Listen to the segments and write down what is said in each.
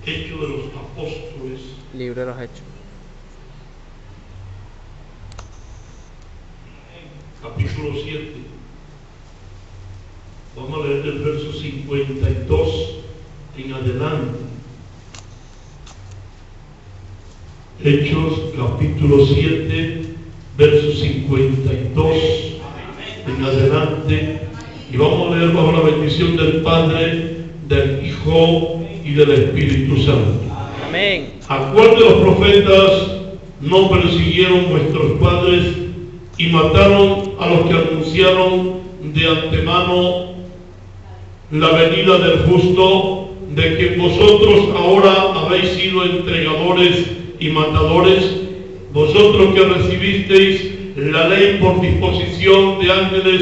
Hechos de los Apóstoles. Libro de los Hechos. Capítulo 7. Vamos a leer del verso 52 en adelante. Hechos capítulo 7, verso 52 en adelante. Y vamos a leer bajo la bendición del Padre, del Hijo y del Espíritu Santo. Amén. ¿A cuál de los profetas no persiguieron vuestros padres y mataron a los que anunciaron de antemano la venida del justo, de que vosotros ahora habéis sido entregadores y matadores, vosotros que recibisteis la ley por disposición de ángeles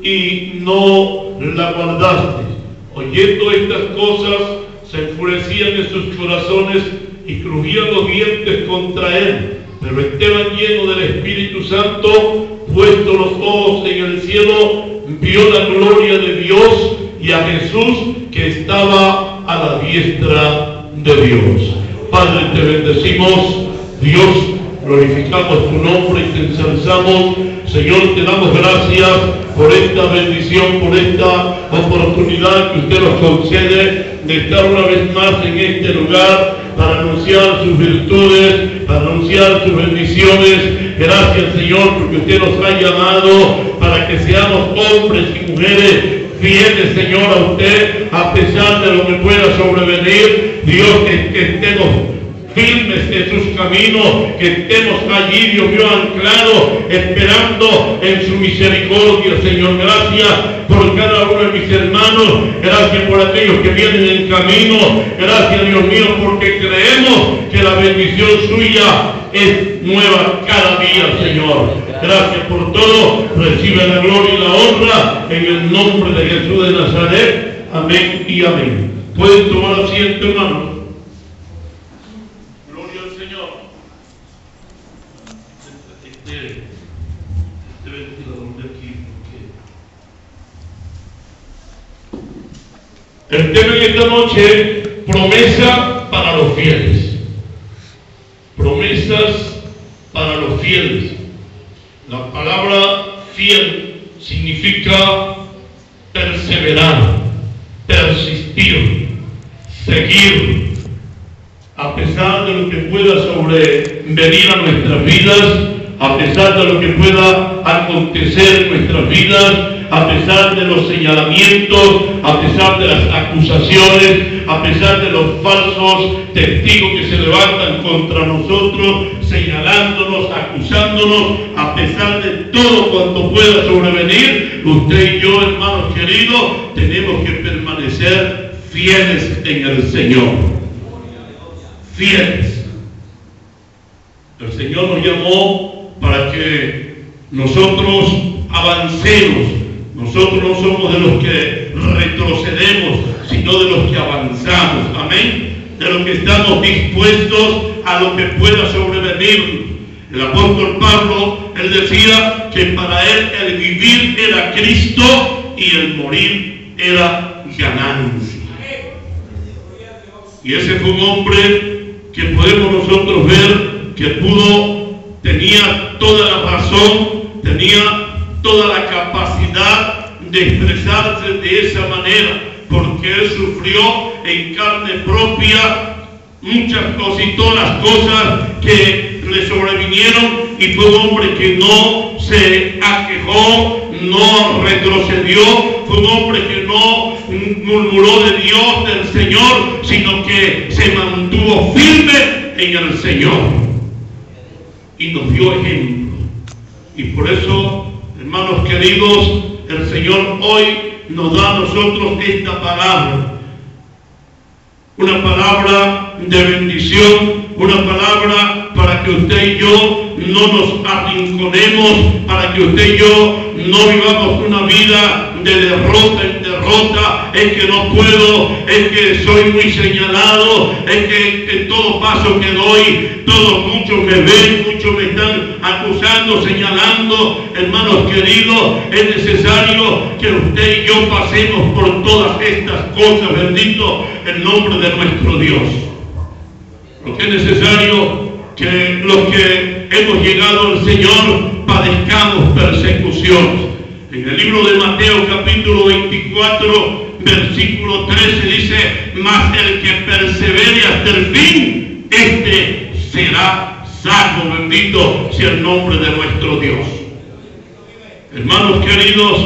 y no la guardasteis? Oyendo estas cosas, se enfurecían en sus corazones y crujían los dientes contra él. Pero Esteban, lleno del Espíritu Santo, puesto los ojos en el cielo, vio la gloria de Dios y a Jesús que estaba a la diestra de Dios. Padre, te bendecimos, Dios, glorificamos tu nombre y te ensalzamos. Señor, te damos gracias por esta bendición, por esta oportunidad que usted nos concede de estar una vez más en este lugar para anunciar sus virtudes, para anunciar sus bendiciones. Gracias, Señor, porque usted nos ha llamado para que seamos hombres y mujeres fieles, Señor, a usted, a pesar de lo que pueda sobrevenir. Dios, que estemos firmes en sus caminos, que estemos allí, Dios mío, anclados, esperando en su misericordia, Señor. Gracias por cada uno de mis hermanos, gracias por aquellos que vienen en camino, gracias, Dios mío, porque creemos que la bendición suya es nueva cada día, Señor. Gracias por todo, recibe la gloria y la honra en el nombre de Jesús de Nazaret. Amén y amén. Pueden tomar asiento, hermanos. El tema de esta noche, promesa para los fieles. Promesas para los fieles. La palabra fiel significa perseverar, persistir, seguir. A pesar de lo que pueda sobrevenir a nuestras vidas, a pesar de lo que pueda acontecer en nuestras vidas, a pesar de los señalamientos, a pesar de las acusaciones, a pesar de los falsos testigos que se levantan contra nosotros, señalándonos, acusándonos, a pesar de todo cuanto pueda sobrevenir, usted y yo, hermanos queridos, tenemos que permanecer fieles en el Señor. Fieles. El Señor nos llamó para que nosotros avancemos. Nosotros no somos de los que retrocedemos, sino de los que avanzamos. Amén. De los que estamos dispuestos a lo que pueda sobrevenir. El apóstol Pablo, él decía que para él el vivir era Cristo y el morir era ganancia. Y ese fue un hombre que podemos nosotros ver que tenía toda la razón, tenía toda la capacidad de expresarse de esa manera, porque él sufrió en carne propia muchas cosas y todas las cosas que le sobrevinieron, y fue un hombre que no se aquejó, no retrocedió, fue un hombre que no murmuró de Dios, del Señor, sino que se mantuvo firme en el Señor y nos dio ejemplo. Y por eso, hermanos queridos, el Señor hoy nos da a nosotros esta palabra, una palabra de bendición, una palabra para que usted y yo no nos arrinconemos, para que usted y yo no vivamos una vida de derrota en derrota. Es que no puedo, es que soy muy señalado, es que en todo paso que doy, muchos me ven, muchos me están acusando, señalando. Hermanos queridos, es necesario que usted y yo pasemos por todas estas cosas. Bendito el nombre de nuestro Dios. Porque es necesario que los que hemos llegado al Señor padezcamos persecución. En el libro de Mateo capítulo 24 versículo 13 dice: mas el que persevere hasta el fin, este será salvo. Bendito sea el nombre de nuestro Dios. Hermanos queridos,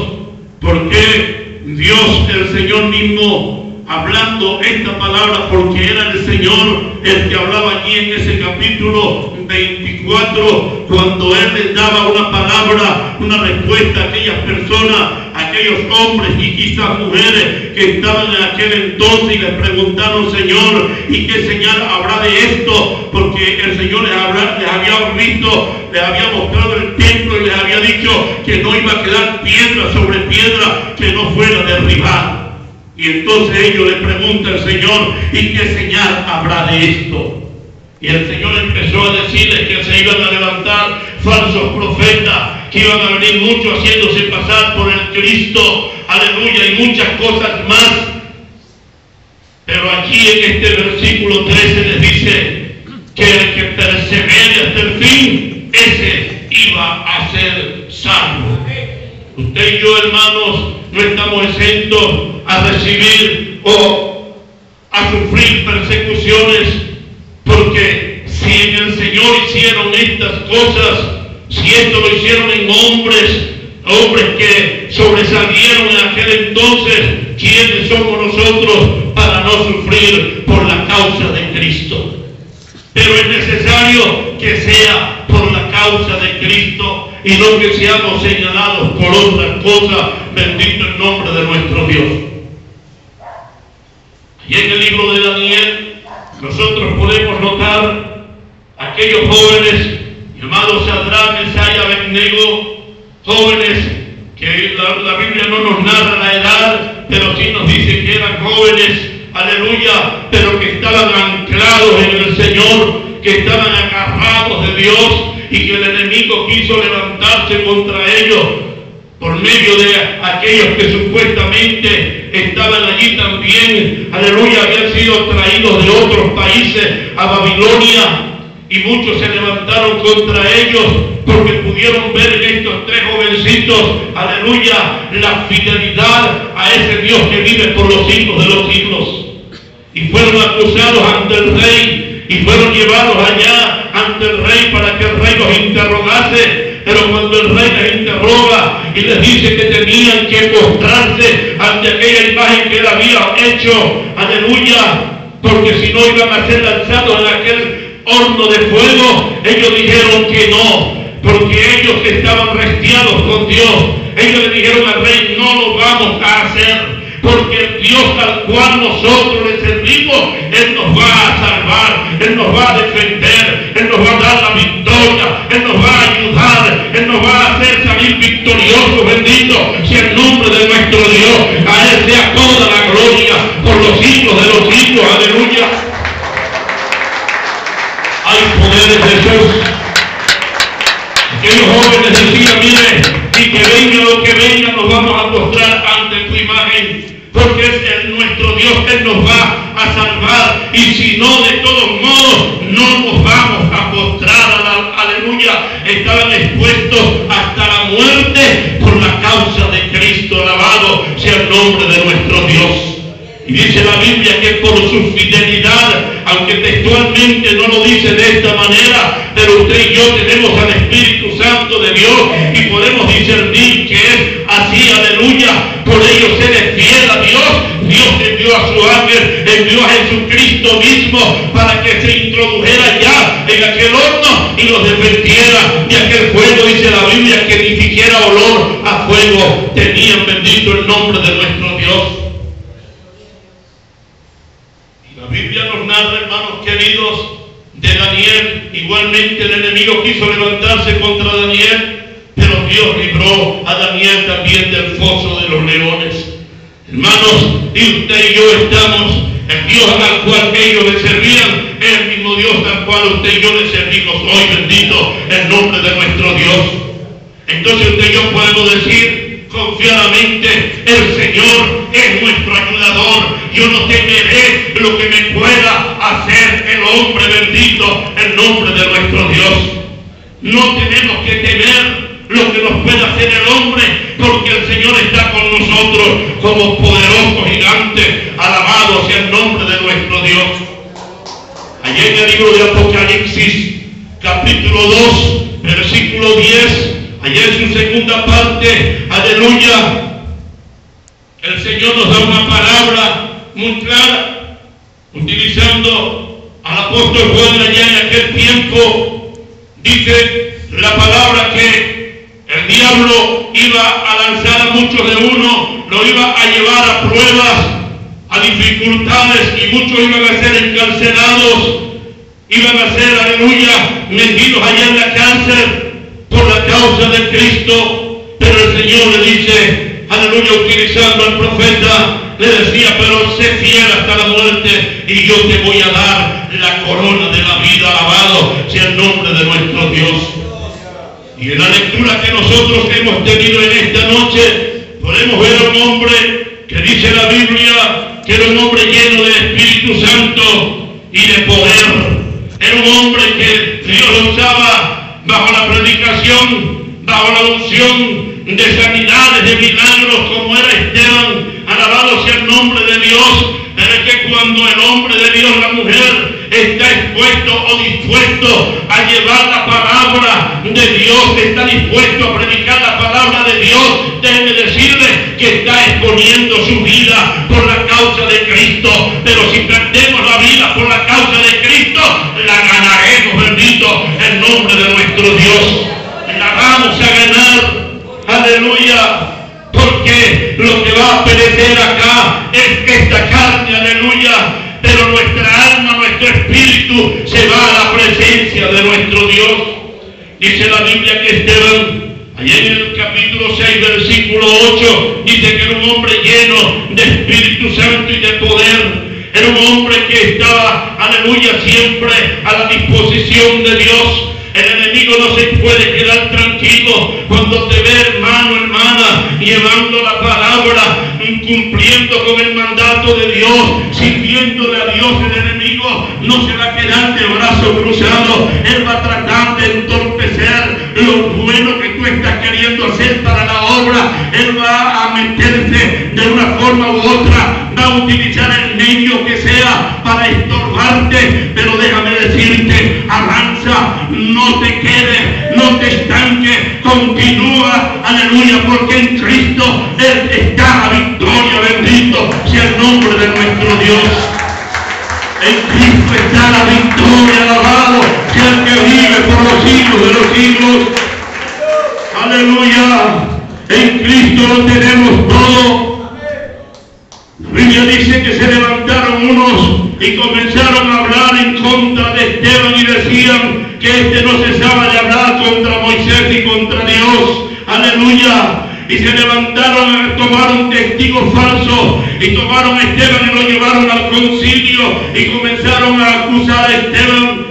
¿por qué Dios, el Señor mismo, hablando esta palabra? Porque era el Señor el que hablaba allí en ese capítulo 24, cuando Él les daba una palabra, una respuesta a aquellas personas, a aquellos hombres y quizás mujeres que estaban en aquel entonces y les preguntaron: Señor, ¿y qué señal habrá de esto? Porque el Señor les había visto, les había mostrado el templo y les había dicho que no iba a quedar piedra sobre piedra que no fuera derribada. Y entonces ellos le preguntan al Señor: ¿y qué señal habrá de esto? Y el Señor empezó a decirles que se iban a levantar falsos profetas, que iban a venir muchos haciéndose pasar por el Cristo, aleluya, y muchas cosas más. Pero aquí en este versículo 13 les dice que el que persevere hasta el fin, ese iba a ser salvo. Usted y yo, hermanos, no estamos exentos a recibir o a sufrir persecuciones, porque si en el Señor hicieron estas cosas, si esto lo hicieron en hombres que sobresalieron en aquel entonces, ¿quiénes somos nosotros para no sufrir por la causa de Cristo? Pero es necesario que sea por la causa de Cristo y no que seamos señalados por otras cosas. Bendito el nombre de nuestro Dios. Y en el libro de Daniel nosotros podemos notar aquellos jóvenes llamados Sadrach, Mesach y Abednego, jóvenes que la Biblia no nos narra la edad, pero sí nos dice que eran jóvenes, aleluya, pero que estaban anclados en el Señor, que estaban agarrados de Dios, y que el enemigo quiso levantarse contra ellos por medio de aquellos que supuestamente estaban allí también, aleluya, habían sido traídos de otros países a Babilonia, y muchos se levantaron contra ellos porque pudieron ver en estos tres jovencitos, aleluya, la fidelidad a ese Dios que vive por los siglos de los siglos. Y fueron acusados ante el rey y fueron llevados allá ante el rey para que el rey los interrogase. Pero cuando el rey les interroga y les dice que tenían que postrarse ante aquella imagen que él había hecho, aleluya, porque si no iban a ser lanzados en aquel horno de fuego, ellos dijeron que no, porque ellos estaban restiados con Dios. Ellos le dijeron al rey: no lo vamos a hacer, porque el Dios al cual nosotros le servimos, Él nos va a salvar, Él nos va a defender, Él nos va a dar la victoria, Él nos va a ayudar, Él nos va a hacer salir victoriosos. Bendito sea el nombre de nuestro Dios. A Él sea toda la gloria por los siglos de los siglos. Aleluya. Hay poder en Jesús. Aquellos jóvenes decían: mire, y que venga lo que venga, nos vamos a postrar ante tu imagen, porque es nuestro Dios que nos va a salvar, y si no, de todos modos no nos vamos a postrar. Aleluya. Estaban expuestos hasta la muerte por la causa de Cristo. Alabado sea el nombre de nuestro Dios. Y dice la Biblia que por su fidelidad, aunque textualmente no lo dice de esta manera, pero usted y yo tenemos al Espíritu Santo de Dios y podemos discernir que es así, aleluya. Por ello se es fiel a Dios. Dios envió a su ángel, envió a Jesucristo mismo para que se introdujera ya en aquel horno y los defendiera de aquel fuego. Dice la Biblia que ni siquiera olor a fuego tenían. Bendito el nombre de nuestro Dios. La Biblia nos narra, hermanos queridos, de Daniel. Igualmente el enemigo quiso levantarse contra Daniel, pero Dios libró a Daniel también del foso de los leones. Hermanos, y usted y yo estamos, el Dios al cual ellos le servían, es el mismo Dios al cual usted y yo le servimos hoy. Bendito el nombre de nuestro Dios. Entonces usted y yo podemos decir confiadamente: el Señor es nuestro ayudador. Yo no temeré lo que me pueda hacer el hombre. Bendito nombre de nuestro Dios. No tenemos que temer lo que nos pueda hacer el hombre, porque el Señor está con nosotros como poderoso gigante. Alabado sea el nombre de nuestro Dios. Allá en el libro de Apocalipsis, capítulo 2, versículo 10, allá en su segunda parte, aleluya, el Señor nos da una palabra muy clara, utilizando al apóstol Juan allá en aquel tiempo. Dice la palabra que el diablo iba a lanzar a muchos de uno, lo iba a llevar a pruebas, a dificultades, y muchos iban a ser encarcelados, iban a ser, aleluya, metidos allá en la cárcel por la causa de Cristo. Pero el Señor le dice, aleluya, utilizando al profeta, le decía, pero sé fiel hasta la muerte y yo te voy a dar la corona de la vida. Alabado sea el nombre de nuestro Dios. Y en la lectura que nosotros hemos tenido en esta noche, podemos ver a un hombre que dice la Biblia que era un hombre lleno del Espíritu Santo y de poder. Era un hombre que Dios lo usaba bajo la predicación, bajo la unción de sanidades, de milagros, como era Esteban. Alabado sea el nombre de Dios. Pero es que cuando el hombre de Dios, la mujer, está expuesto o dispuesto a llevar la palabra de Dios, está dispuesto a predicar la palabra de Dios, déjeme decirle que está exponiendo su vida por la causa de Cristo. Pero si perdemos la vida por la causa de Cristo, la ganaremos, bendito el nombre de nuestro Dios. La vamos a ganar, aleluya, porque lo que va a perecer acá es esta carne, aleluya, pero nuestra alma, nuestro espíritu se va a la presencia de nuestro Dios. Dice la Biblia que Esteban, allá en el capítulo 6, versículo 8, dice que era un hombre lleno de Espíritu Santo y de poder. Era un hombre que estaba, aleluya, siempre a la disposición de Dios. El enemigo no se puede quedar tranquilo cuando te ve, hermano, hermana, llevando la palabra, cumpliendo con el mandato de Dios, sirviéndole a Dios. El enemigo no se va a quedar de brazos cruzados. Él va a tratar de entorpecer lo bueno que tú estás queriendo hacer para la obra. Él va a meterse de una forma u otra, va a utilizar el medio que sea para estorbarte. Pero déjame decirte, avanza, no te quedes, no te estanques, continúa, aleluya, porque en Cristo está la victoria. Bendito sea el nombre de nuestro Dios. En Cristo está la victoria. Alabado sea el que vive por los siglos de los siglos. Aleluya. En Cristo lo tenemos todo. La Biblia dice que se levantaron unos y comenzaron a hablar en contra de Esteban y decían que este no cesaba de hablar contra Moisés y contra Dios. Aleluya. Y se levantaron, tomaron testigos falsos y tomaron a Esteban y lo llevaron al concilio y comenzaron a acusar a Esteban.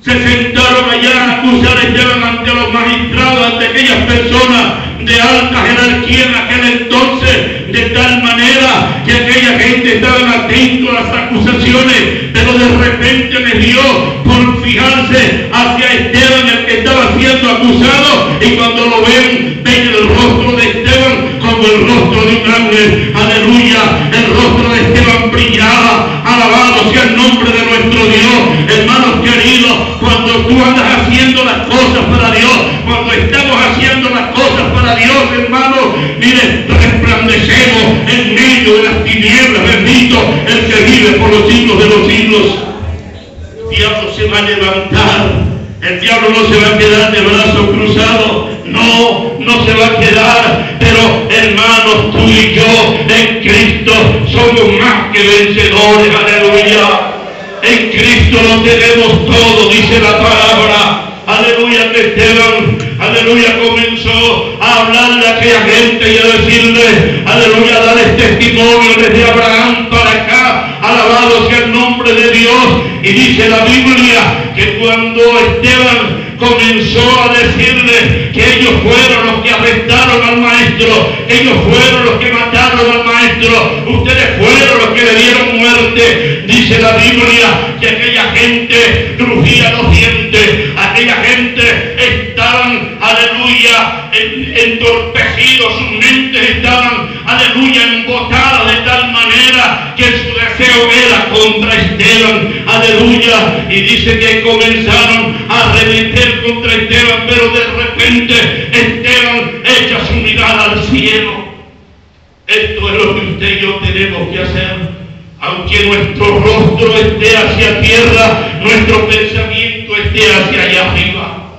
Se sentaron allá a acusar a Esteban ante los magistrados, ante aquellas personas de alta jerarquía en aquel entonces, de tal manera que aquella gente estaba atento a las acusaciones. Pero de repente les dio por fijarse hacia Esteban, el que estaba siendo acusado, y cuando lo ven, ven el rostro de Esteban como el rostro de un ángel. Aleluya, el rostro de Esteban brillaba. Alabado sea el nombre de nuestro Dios. Hermanos queridos, cuando tú andas haciendo las cosas para Dios, cuando estamos haciendo las cosas para Dios, hermanos, mire, resplandecemos en medio de las tinieblas. Bendito el que vive por los siglos de los siglos. El diablo se va a levantar. El diablo no se va a quedar de brazos cruzados. No se va a quedar. Pero hermanos, tú y yo en Cristo somos más que vencedores. Aleluya. En Cristo lo tenemos todo, dice la palabra. Aleluya, que Esteban, aleluya, comenzó a hablarle a aquella gente y a decirle, aleluya, a darles testimonio desde Abraham para acá. Alabado sea el nombre de Dios. Y dice la Biblia que cuando Esteban comenzó a decirle que ellos fueron los que arrestaron al maestro, ellos fueron los que mataron al maestro, ustedes fueron los que le dieron muerte, dice la Biblia que aquella gente crujía los dientes aleluya, entorpecidos, sus mentes estaban, aleluya, embotadas de tal manera que su deseo era contra Esteban, aleluya, y dice que comenzaron a arremeter contra Esteban, pero de repente Esteban echa su mirada al cielo. Esto es lo que usted y yo tenemos que hacer. Aunque nuestro rostro esté hacia tierra, nuestro pensamiento esté hacia allá arriba.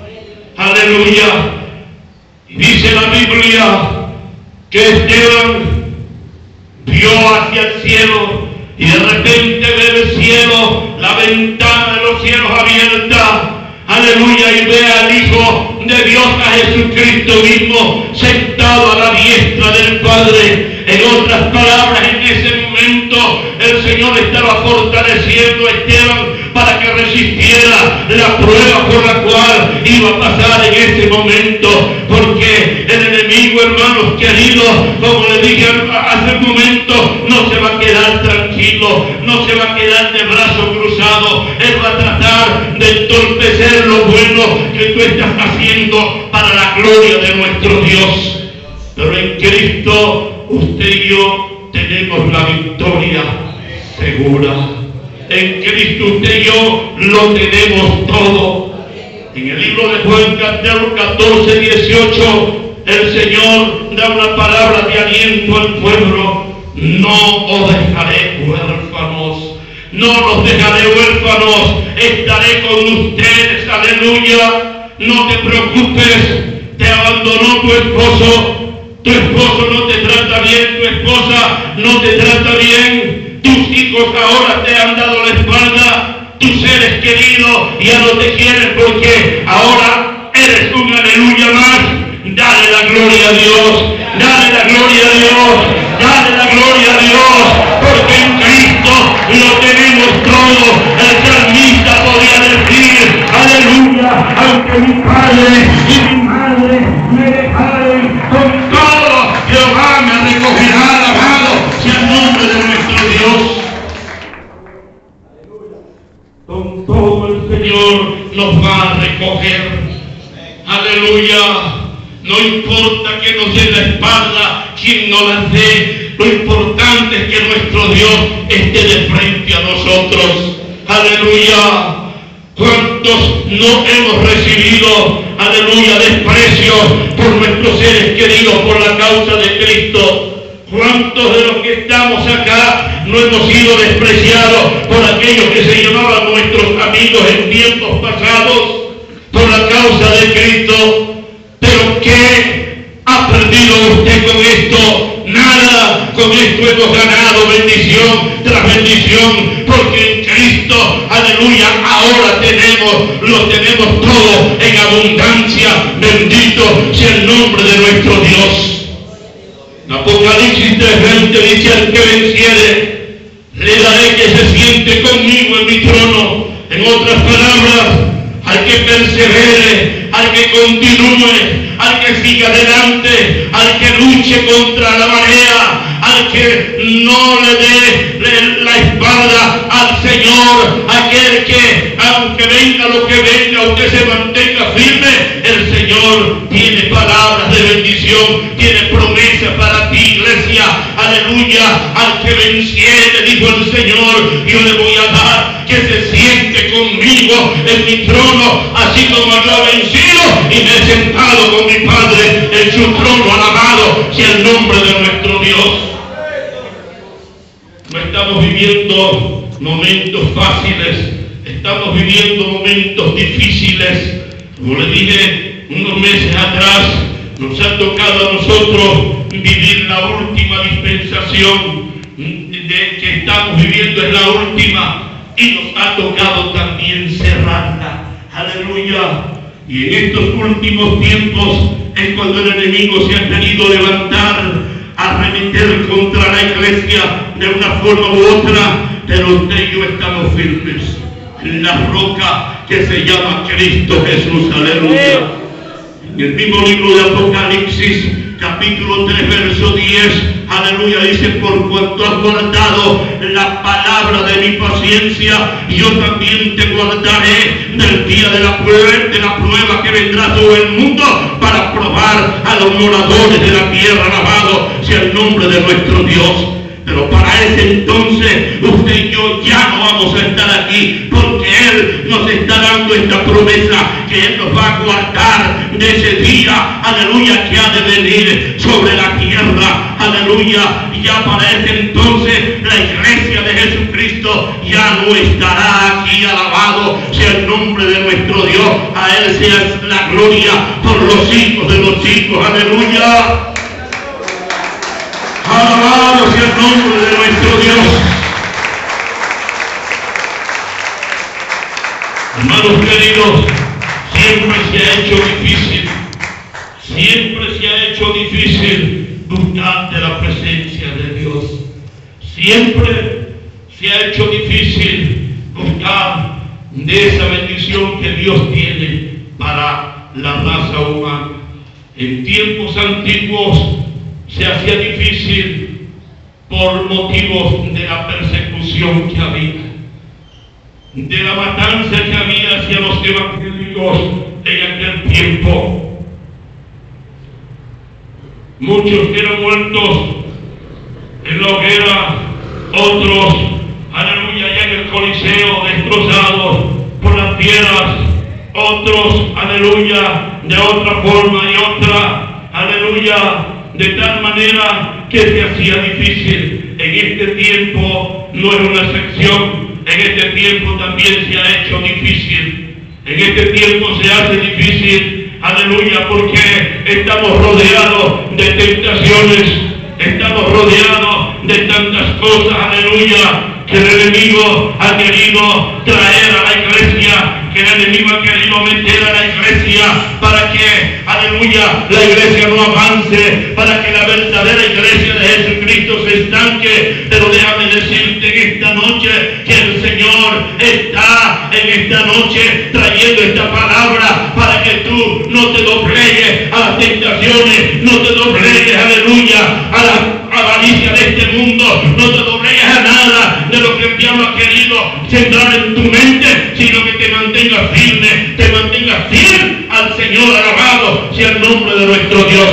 Aleluya. Y dice la Biblia que Esteban vio hacia el cielo y de repente ve el cielo, la ventana de los cielos abierta. Aleluya, y ve al Hijo de Dios, a Jesucristo mismo, sentado a la diestra del Padre. En otras palabras, en ese momento el Señor estaba fortaleciendo a Esteban para que resistiera la prueba por la cual iba a pasar en ese momento, porque el enemigo, hermanos queridos, como le dije hace un momento, no se va a quedar tranquilo, no se va a quedar de brazos cruzados. Él va a tratar de entorpecer lo bueno que tú estás haciendo para la gloria de nuestro Dios. Pero en Cristo usted y yo tenemos la victoria segura. En Cristo usted y yo lo tenemos todo. En el libro de Juan 14, 18, el Señor da una palabra de aliento al pueblo. No os dejaré huérfanos, no los dejaré huérfanos, estaré con ustedes, aleluya. No te preocupes, te abandonó tu esposo no te trata bien, tu esposa no te trata bien, tus hijos ahora te han dado la espalda, tus seres queridos ya no te quieren porque ahora eres un aleluya más. Dale la gloria a Dios, dale la gloria a Dios, dale la gloria a Dios, porque en Cristo lo tenemos todo. El salmista podía decir, aleluya, aunque mi padre y mi madre me dejaren, con todo Jehová me recogerá. Alabado sea el nombre de nuestro Dios. Con todo el Señor nos va a recoger. Aleluya. No importa que nos dé la espalda quien no la dé, lo importante es que nuestro Dios esté de frente a nosotros. Aleluya. ¿Cuántos no hemos recibido, aleluya, desprecio por nuestros seres queridos por la causa de Cristo? ¿Cuántos de los que estamos acá no hemos sido despreciados por aquellos que se llamaban nuestros amigos en tiempos pasados por la causa de Cristo? ¿Pero qué ha perdido usted con esto? Nada. Con esto hemos ganado bendición tras bendición, porque en Cristo, aleluya, ahora lo tenemos todo en abundancia. Bendito sea el nombre de nuestro Dios. Apocalipsis 3:20 dice: al que venciere, le daré que se siente conmigo en mi trono. En otras palabras, al que persevere, al que continúe, al que siga adelante, al que luche contra la marea, al que no le dé la espalda al Señor, aquel que aunque venga lo que venga, usted se mantenga firme. El Señor tiene palabras de bendición, tiene promesas para ti, iglesia. Aleluya. Al que venciere, dijo el Señor, yo le voy a dar que se siente conmigo en mi trono, así como yo he vencido y me he sentado con mi Padre en su trono. Alabado sea el nombre de nuestro Dios. No estamos viviendo momentos fáciles, estamos viviendo momentos difíciles. Como le dije unos meses atrás, nos ha tocado a nosotros vivir la última dispensación de que estamos viviendo, es la última, y nos ha tocado también cerrarla. Aleluya. Y en estos últimos tiempos es cuando el enemigo se ha querido levantar, arremeter contra la iglesia de una forma u otra, pero usted y yo estamos firmes en la roca que se llama Cristo Jesús. Aleluya. En el mismo libro de Apocalipsis, capítulo 3, verso 10, aleluya, dice: por cuanto has guardado la palabra de mi paciencia, yo también te guardaré del día de la prueba que vendrá sobre el mundo para probar guardar a los moradores de la tierra. Alabado sea el nombre de nuestro Dios. Pero para ese entonces usted y yo ya no vamos a estar aquí, porque Él nos está dando esta promesa, que Él nos va a guardar de ese día, aleluya, que ha de venir sobre la tierra, aleluya. Y ya para ese entonces la iglesia de Jesucristo ya no estará aquí. Alabado sea el nombre de nuestro Dios. A Él sea la gloria por los hijos de los hijos, aleluya. Alabado sea el nombre de nuestro Dios. Hermanos queridos, siempre se ha hecho difícil, siempre se ha hecho difícil buscar de la presencia de Dios. Siempre se ha hecho difícil buscar de esa bendición que Dios tiene para la raza humana. En tiempos antiguos se hacía difícil por motivos de la persecución que había, de la matanza que había hacia los evangélicos en aquel tiempo. Muchos eran muertos en la hoguera, otros, aleluya, ya en el Coliseo, destrozados por las piedras, otros, aleluya, de otra forma y otra, aleluya, de tal manera que se hacía difícil. En este tiempo no es una excepción. En este tiempo también se ha hecho difícil. En este tiempo se hace difícil, aleluya, porque estamos rodeados de tentaciones, estamos rodeados de tantas cosas, aleluya, que el enemigo ha querido traer a la iglesia, que el enemigo ha querido meter a la iglesia para que, aleluya, la iglesia no avance, para que la verdadera iglesia de Jesucristo se estanque. Pero déjame decirte en esta noche que el Señor está en esta noche trayendo esta palabra para que tú no te doblegues a las tentaciones, no te doblegues, aleluya, a la avaricia de este mundo, no te doblegues a nada de lo que el diablo ha querido sembrar en tu mente, sino que te mantengas firme, te mantengas fiel al Señor. Alabado sea el nombre de nuestro Dios.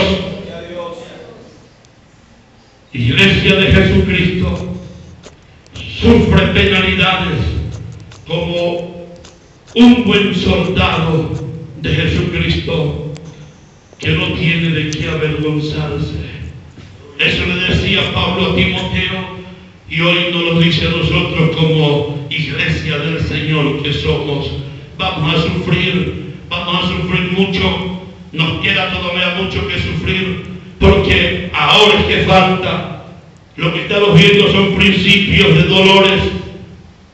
Iglesia de Jesucristo sufre penalidades como un buen soldado de Jesucristo que no tiene de qué avergonzarse. Eso le decía Pablo a Timoteo, y hoy nos lo dice a nosotros como iglesia del Señor que somos. Vamos a sufrir mucho, nos queda todavía mucho que sufrir, porque ahora es que falta. Lo que estamos viendo son principios de dolores,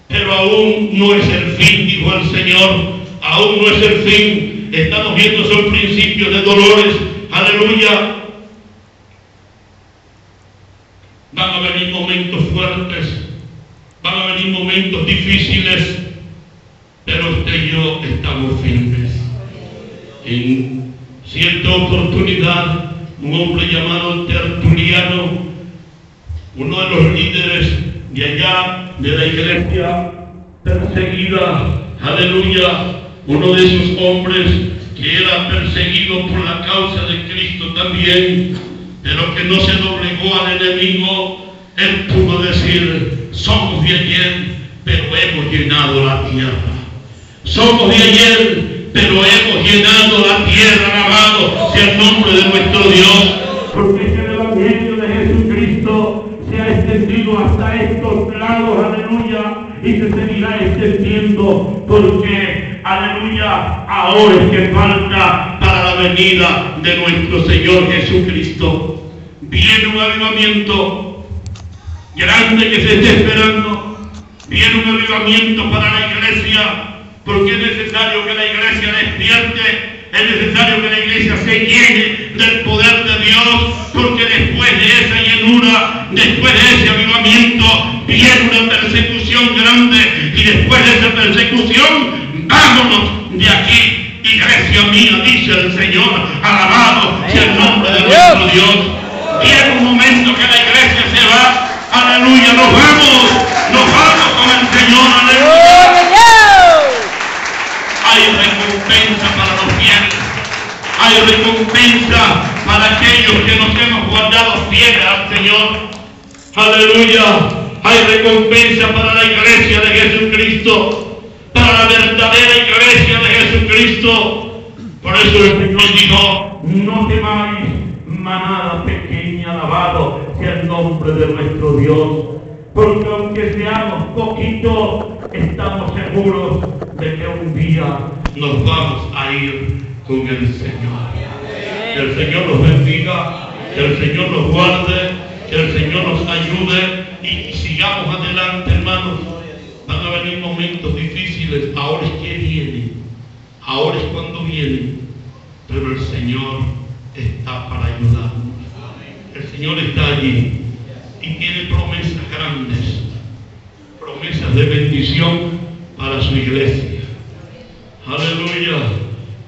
pero aún no es el fin, dijo el Señor, aún no es el fin. Estamos viendo son principios de dolores, aleluya. Van a venir momentos fuertes, van a venir momentos difíciles, pero usted y yo estamos firmes. En cierta oportunidad, un hombre llamado Tertuliano, uno de los líderes de allá, de la iglesia perseguida, aleluya, uno de esos hombres que era perseguido por la causa de Cristo también, pero que no se doblegó al enemigo. Él pudo decir: somos de ayer, pero hemos llenado la tierra. Somos de ayer, pero hemos llenado la tierra. Alabado sea el nombre de nuestro Dios. Porque el evangelio de Jesucristo se ha extendido hasta estos lados, aleluya, y se seguirá extendiendo, porque, aleluya, ahora es que falta para la venida de nuestro Señor Jesucristo. Viene un avivamiento grande que se está esperando. Viene un avivamiento para la iglesia, porque es necesario que la iglesia despierte. Es necesario que la iglesia se llene del poder de Dios, porque después de esa llenura, después de ese avivamiento, viene una persecución grande, y después de esa persecución, vámonos de aquí, iglesia mía, dice el Señor. Alabado sea el nombre de nuestro Dios. Viene un momento que la iglesia se va, aleluya, nos vamos con el Señor, aleluya. Hay recompensa para los fieles, hay Hay recompensa para aquellos que nos hemos guardado fieles al Señor. Aleluya. Hay recompensa para la iglesia de Jesucristo, para la verdadera iglesia de Jesucristo. Por eso el Señor dijo: no temáis, manada pequeña, alabado sea el nombre de nuestro Dios. Porque aunque seamos poquitos, estamos seguros de que un día nos vamos a ir con el Señor. Que el Señor nos bendiga, que el Señor nos guarde, que el Señor nos ayude y sigamos adelante, hermanos. Van a venir momentos difíciles, ahora es que vienen, ahora es cuando vienen, pero el Señor está para ayudarnos. El Señor está allí y tiene promesas grandes, promesas de bendición para su iglesia. Aleluya.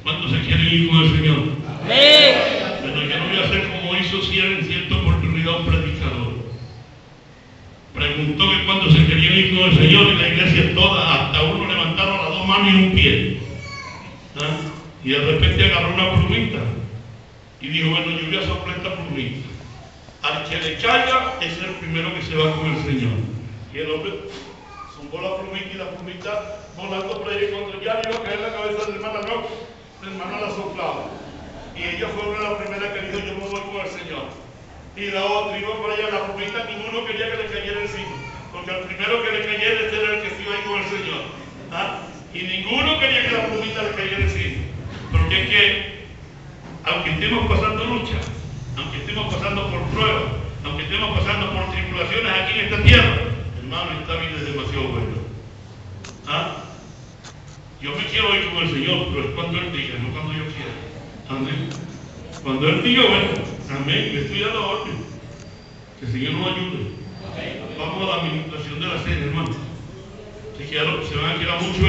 ¿Cuántos se quieren ir con el Señor? Pero yo no voy a hacer como hizo en cierta oportunidad un predicador. Preguntó que cuando se querían ir con el Señor, y la iglesia toda, hasta uno levantaron las dos manos y un pie. Y de repente agarró una plumita y dijo: bueno, yo voy a soplar esta plumita. Al que le caiga es el primero que se va con el Señor. Y el hombre zumbó la plumita y la plumita volando por ahí. Cuando ya le iba a caer la cabeza del hermano, no, el hermano la soplaba. Y ella fue una de las primeras que dijo: yo me voy con el Señor. Y la otra iba por allá, la plumita, ninguno quería que le cayera encima, porque al primero que le cayera este era el que se iba a ir con el Señor. Y ninguno quería que la plumita le cayera encima, porque es que aunque estemos pasando lucha, aunque estemos pasando por pruebas, aunque estemos pasando por tribulaciones aquí en esta tierra, hermano, esta vida es demasiado buena. Yo me quiero ir con el Señor, pero es cuando Él diga, no cuando yo quiera. Amén. Cuando Él diga, bueno, amén, me estoy a la orden. Que el Señor nos ayude. Vamos a la administración de la cena, hermano. Se van a quedar mucho.